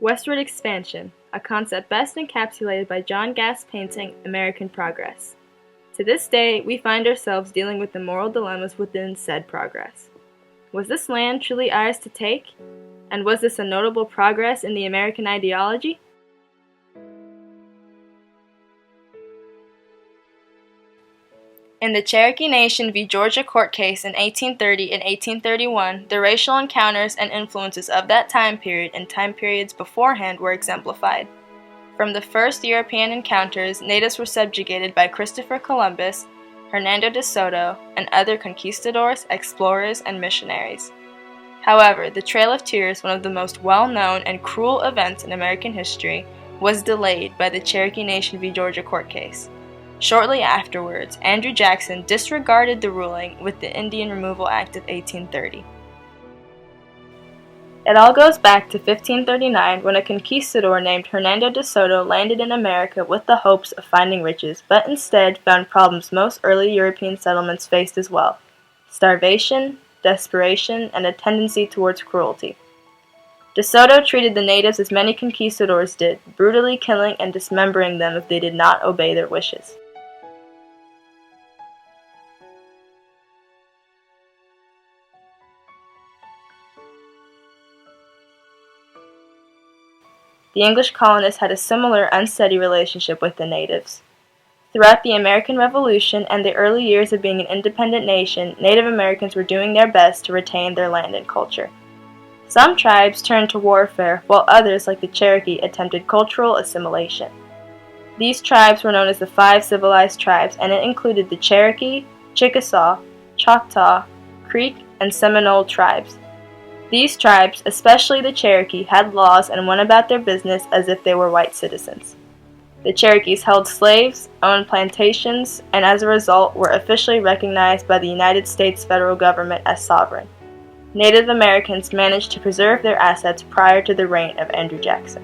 Westward expansion, a concept best encapsulated by John Gass's painting American Progress. To this day, we find ourselves dealing with the moral dilemmas within said progress. Was this land truly ours to take? And was this a notable progress in the American ideology? In the Cherokee Nation v. Georgia court case in 1830 and 1831, the racial encounters and influences of that time period and time periods beforehand were exemplified. From the first European encounters, natives were subjugated by Christopher Columbus, Hernando de Soto, and other conquistadors, explorers, and missionaries. However, the Trail of Tears, one of the most well-known and cruel events in American history, was delayed by the Cherokee Nation v. Georgia court case. Shortly afterwards, Andrew Jackson disregarded the ruling with the Indian Removal Act of 1830. It all goes back to 1539 when a conquistador named Hernando de Soto landed in America with the hopes of finding riches, but instead found problems most early European settlements faced as well: starvation, desperation, and a tendency towards cruelty. De Soto treated the natives as many conquistadors did, brutally killing and dismembering them if they did not obey their wishes. The English colonists had a similar unsteady relationship with the natives. Throughout the American Revolution and the early years of being an independent nation, Native Americans were doing their best to retain their land and culture. Some tribes turned to warfare, while others, like the Cherokee, attempted cultural assimilation. These tribes were known as the Five Civilized Tribes, and it included the Cherokee, Chickasaw, Choctaw, Creek, and Seminole tribes. These tribes, especially the Cherokee, had laws and went about their business as if they were white citizens. The Cherokees held slaves, owned plantations, and as a result were officially recognized by the United States federal government as sovereign. Native Americans managed to preserve their assets prior to the reign of Andrew Jackson.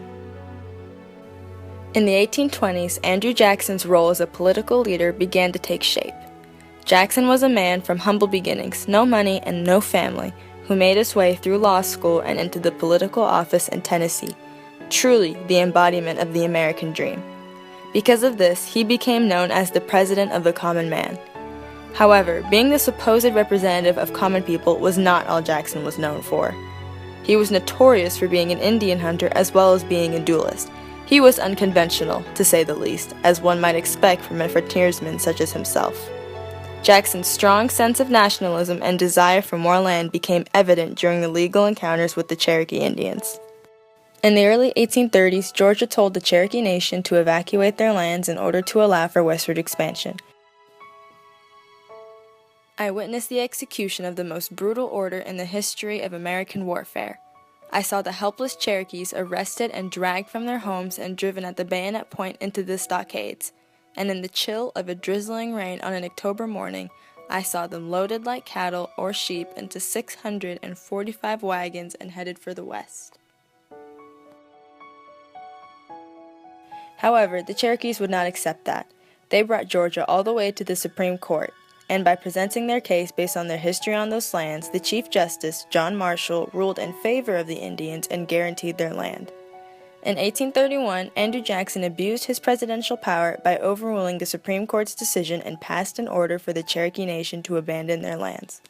In the 1820s, Andrew Jackson's role as a political leader began to take shape. Jackson was a man from humble beginnings, no money and no family, who made his way through law school and into the political office in Tennessee, truly the embodiment of the American dream. Because of this, he became known as the President of the Common Man. However, being the supposed representative of common people was not all Jackson was known for. He was notorious for being an Indian hunter as well as being a duelist. He was unconventional, to say the least, as one might expect from a frontiersman such as himself. Jackson's strong sense of nationalism and desire for more land became evident during the legal encounters with the Cherokee Indians. In the early 1830s, Georgia told the Cherokee Nation to evacuate their lands in order to allow for westward expansion. I witnessed the execution of the most brutal order in the history of American warfare. I saw the helpless Cherokees arrested and dragged from their homes and driven at the bayonet point into the stockades. And in the chill of a drizzling rain on an October morning, I saw them loaded like cattle or sheep into 645 wagons and headed for the west. However, the Cherokees would not accept that. They brought Georgia all the way to the Supreme Court, and by presenting their case based on their history on those lands, the Chief Justice, John Marshall, ruled in favor of the Indians and guaranteed their land. In 1831, Andrew Jackson abused his presidential power by overruling the Supreme Court's decision and passed an order for the Cherokee Nation to abandon their lands.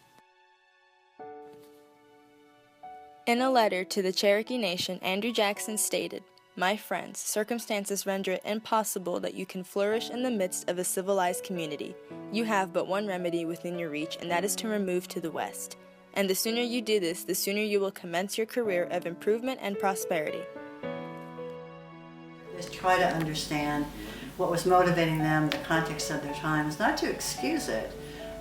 In a letter to the Cherokee Nation, Andrew Jackson stated, "My friends, circumstances render it impossible that you can flourish in the midst of a civilized community. You have but one remedy within your reach, and that is to remove to the west. And the sooner you do this, the sooner you will commence your career of improvement and prosperity." Just try to understand what was motivating them, the context of their times, not to excuse it,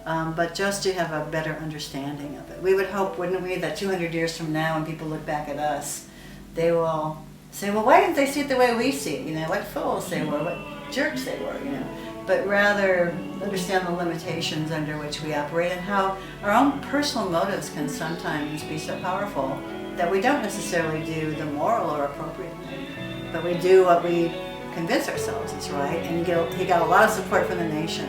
but just to have a better understanding of it. We would hope, wouldn't we, that 200 years from now when people look back at us, they will say, well, why didn't they see it the way we see it? You know, what fools they were, what jerks they were, you know. But rather understand the limitations under which we operate and how our own personal motives can sometimes be so powerful that we don't necessarily do the moral or appropriate thing, but we do what we convince ourselves is right. And he got a lot of support from the nation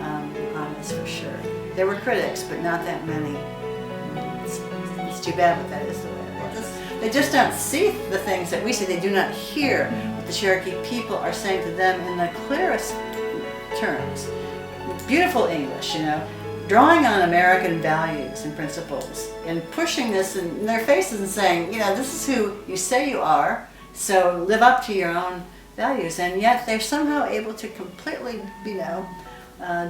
on this for sure. There were critics, but not that many. It's too bad, but that is the way it was. They just don't see the things that we see. They do not hear what the Cherokee people are saying to them in the clearest terms. Beautiful English, drawing on American values and principles and pushing this in their faces and saying, this is who you say you are, so live up to your own values. And yet they're somehow able to completely,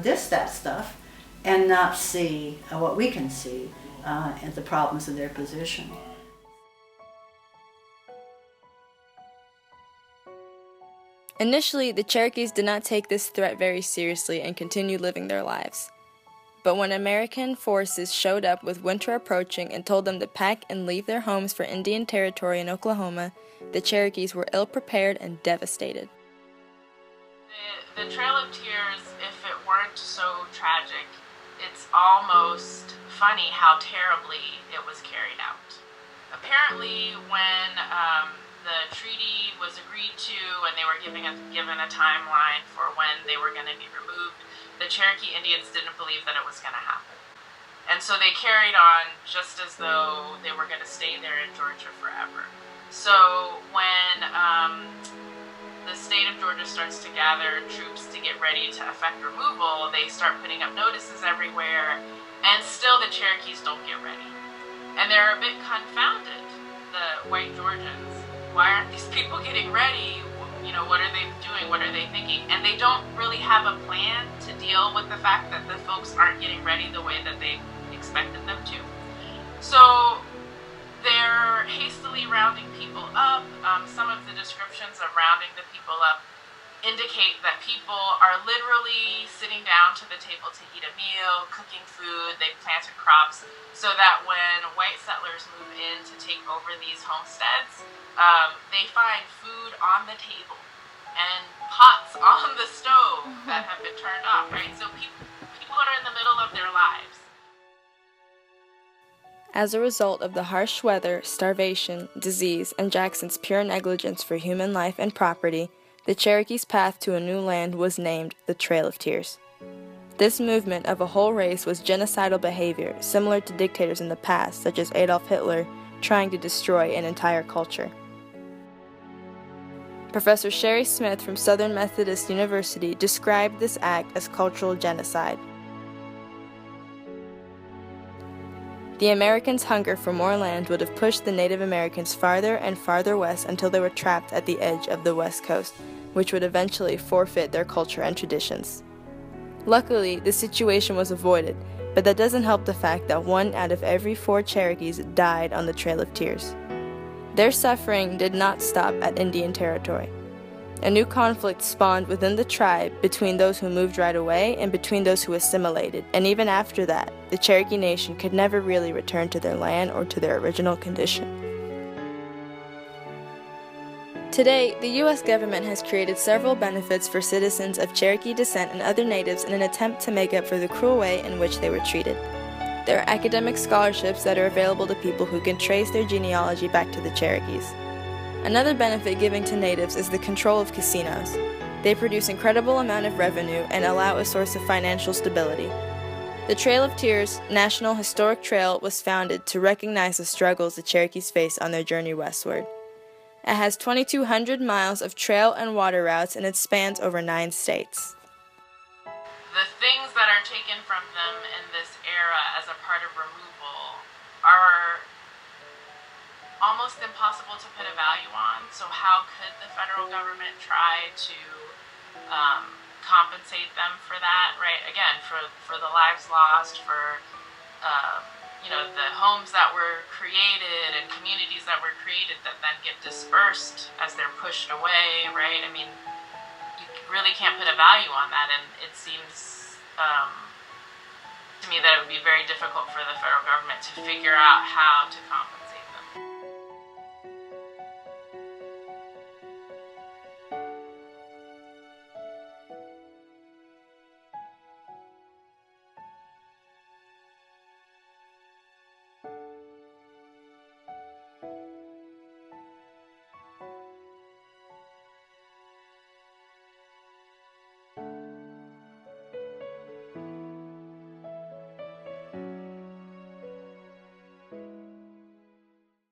diss that stuff and not see what we can see and the problems of their position. Initially, the Cherokees did not take this threat very seriously and continued living their lives. But when American forces showed up with winter approaching and told them to pack and leave their homes for Indian Territory in Oklahoma, the Cherokees were ill-prepared and devastated. The Trail of Tears, if it weren't so tragic, it's almost funny how terribly it was carried out. Apparently, when the treaty was agreed to and they were given a timeline for when they were going to be removed, the Cherokee Indians didn't believe that it was going to happen. And so they carried on just as though they were going to stay there in Georgia forever. So when the state of Georgia starts to gather troops to get ready to effect removal, they start putting up notices everywhere, and still the Cherokees don't get ready. And they're a bit confounded, the white Georgians. Why aren't these people getting ready? What are they doing? What are they thinking? And they don't really have a plan to deal with the fact that the folks aren't getting ready the way that they expected them to. So they're hastily rounding people up. Some of the descriptions of rounding the people up indicate that people are literally sitting down to the table to eat a meal, cooking food. They've planted crops so that when white settlers move in to take over these homesteads, they find food on the table and pots on the stove that have been turned off, right? So people are in the middle of their lives. As a result of the harsh weather, starvation, disease, and Jackson's pure negligence for human life and property, the Cherokees' path to a new land was named the Trail of Tears. This movement of a whole race was genocidal behavior, similar to dictators in the past, such as Adolf Hitler, trying to destroy an entire culture. Professor Sherry Smith from Southern Methodist University described this act as cultural genocide. The Americans' hunger for more land would have pushed the Native Americans farther and farther west until they were trapped at the edge of the West Coast, which would eventually forfeit their culture and traditions. Luckily, the situation was avoided, but that doesn't help the fact that 1 out of every 4 Cherokees died on the Trail of Tears. Their suffering did not stop at Indian Territory. A new conflict spawned within the tribe between those who moved right away and between those who assimilated, and even after that, the Cherokee Nation could never really return to their land or to their original condition. Today, the U.S. government has created several benefits for citizens of Cherokee descent and other natives in an attempt to make up for the cruel way in which they were treated. There are academic scholarships that are available to people who can trace their genealogy back to the Cherokees. Another benefit given to natives is the control of casinos. They produce incredible amount of revenue and allow a source of financial stability. The Trail of Tears National Historic Trail was founded to recognize the struggles the Cherokees face on their journey westward. It has 2,200 miles of trail and water routes, and it spans over 9 states. The things that are taken from them in this era as a part of removal are almost impossible to put a value on. So how could the federal government try to compensate them for that, right? Again, for the lives lost, for the homes that were created and communities that were created that then get dispersed as they're pushed away, right? I mean, you really can't put a value on that, and it seems to me that it would be very difficult for the federal government to figure out how to compensate